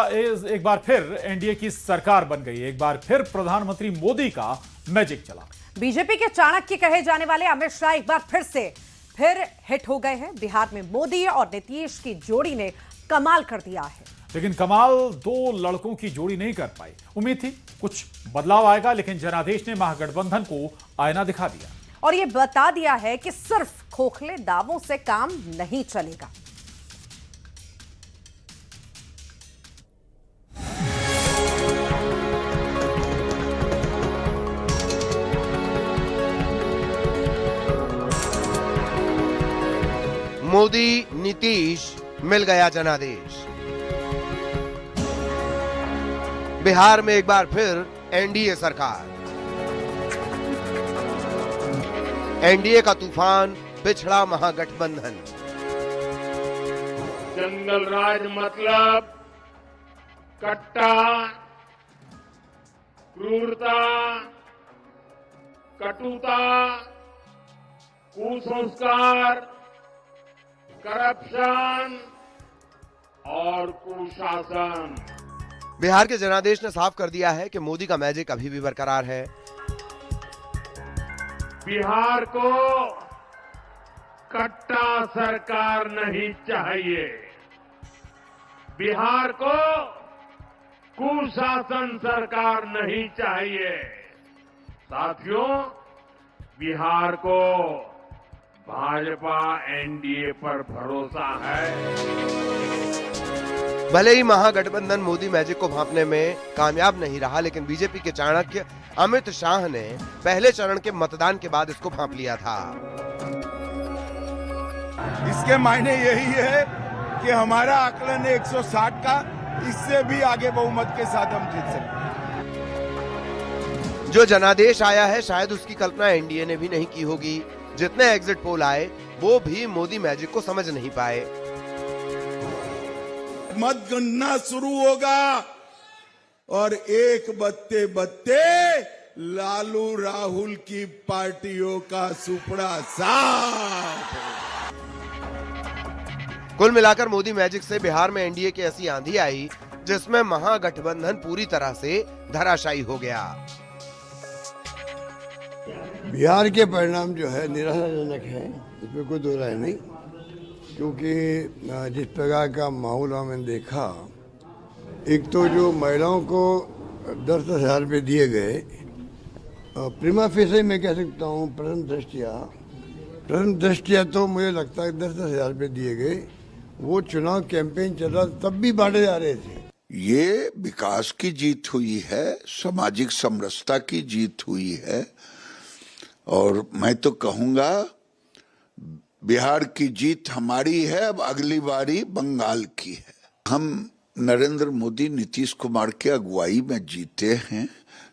एक बार फिर एनडीए की सरकार बन गई। एक बार फिर प्रधानमंत्री मोदी का मैजिक चला। बीजेपी के चाणक्य कहे जाने वाले अमित शाह एक बार फिर हिट हो गए हैं। बिहार में मोदी और नीतीश की जोड़ी ने कमाल कर दिया है। लेकिन कमाल दो लड़कों की जोड़ी नहीं कर पाई। उम्मीद थी कुछ बदलाव आएगा, लेकिन जनादेश ने महागठबंधन को आईना दिखा दिया और यह बता दिया है कि सिर्फ खोखले दावों से काम नहीं चलेगा। मोदी नीतीश मिल गया जनादेश। बिहार में एक बार फिर एनडीए सरकार। एनडीए का तूफान पिछड़ा महागठबंधन। जंगल राज मतलब कट्टा, क्रूरता, कटुता, कुसंस्कार, करप्शन और कुशासन। बिहार के जनादेश ने साफ कर दिया है कि मोदी का मैजिक अभी भी बरकरार है। बिहार को कट्टा सरकार नहीं चाहिए, बिहार को कुशासन सरकार नहीं चाहिए। साथियों, बिहार को भाजपा एनडीए पर भरोसा है। भले ही महागठबंधन मोदी मैजिक को भांपने में कामयाब नहीं रहा, लेकिन बीजेपी के चाणक्य अमित शाह ने पहले चरण के मतदान के बाद इसको भांप लिया था। इसके मायने यही है कि हमारा आकलन है 160 का, इससे भी आगे बहुमत के साथ हम जीत सकते हैं। जो जनादेश आया है शायद उसकी कल्पना एनडीए ने भी नहीं की होगी। जितने एग्जिट पोल आए वो भी मोदी मैजिक को समझ नहीं पाए। मतगणना शुरू होगा और एक बत्ते बत्ते लालू राहुल की पार्टियों का सुपड़ा साफ। कुल मिलाकर मोदी मैजिक से बिहार में एनडीए की ऐसी आंधी आई जिसमें महागठबंधन पूरी तरह से धराशायी हो गया। बिहार के परिणाम जो है निराशाजनक है, इसमें कोई दो राय नहीं, क्योंकि जिस प्रकार का माहौल हमने देखा, एक तो जो महिलाओं को 10,000 रुपये दिए गए, प्रीमा फेसे मैं कह सकता हूँ प्रथम दृष्टिया तो मुझे लगता है 10,000 रुपये दिए गए। वो चुनाव कैंपेन चल रहा तब भी बांटे जा रहे थे। ये विकास की जीत हुई है, सामाजिक समरसता की जीत हुई है, और मैं तो कहूंगा बिहार की जीत हमारी है। अब अगली बारी बंगाल की है। हम नरेंद्र मोदी नीतीश कुमार के अगुवाई में जीते हैं,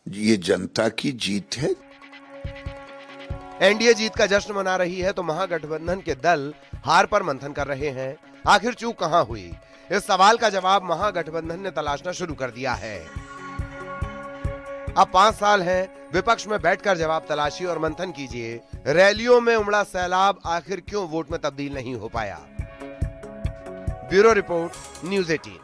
ये जनता की जीत है। एनडीए जीत का जश्न मना रही है तो महागठबंधन के दल हार पर मंथन कर रहे हैं। आखिर चूक कहां हुई, इस सवाल का जवाब महागठबंधन ने तलाशना शुरू कर दिया है। अब 5 साल हैं, विपक्ष में बैठकर जवाब तलाशी और मंथन कीजिए। रैलियों में उमड़ा सैलाब आखिर क्यों वोट में तब्दील नहीं हो पाया। Bureau report, news 18।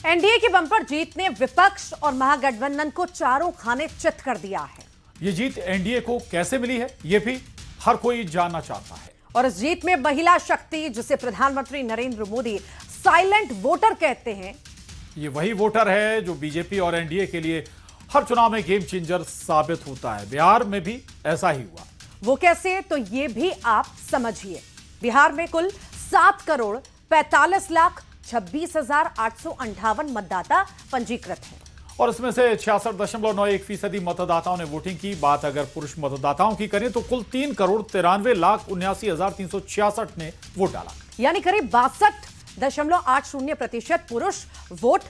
एनडीए की बंपर जीत ने विपक्ष और महागठबंधन को चारों खाने चित कर दिया है। ये जीत एनडीए को कैसे मिली है, ये भी हर कोई जानना चाहता है। और इस जीत में महिला शक्ति, जिसे प्रधानमंत्री नरेंद्र मोदी साइलेंट वोटर कहते हैं, ये वही वोटर है जो बीजेपी और एनडीए के लिए हर चुनाव में गेम चेंजर साबित होता है। बिहार में भी ऐसा ही हुआ। वो कैसे, तो ये भी आप समझिए। बिहार में कुल 7,45,26,858 मतदाता पंजीकृत हैं और इसमें से 66.91% मतदाताओं ने वोटिंग की। बात अगर पुरुष मतदाताओं की करें तो कुल 3,73,79,366 ने वोट डाला, यानी करीब 62.80% पुरुष वोट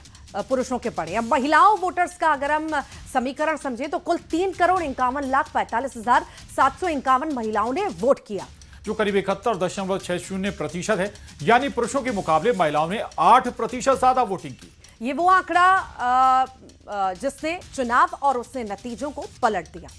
पुरुषों के पड़े। अब महिलाओं वोटर्स का अगर हम समीकरण समझें तो कुल 3,51,45,751 महिलाओं ने वोट किया, जो करीब 71.60% है। यानी पुरुषों के मुकाबले महिलाओं ने 8% ज्यादा वोटिंग की। ये वो आंकड़ा जिसने चुनाव और उसने नतीजों को पलट दिया।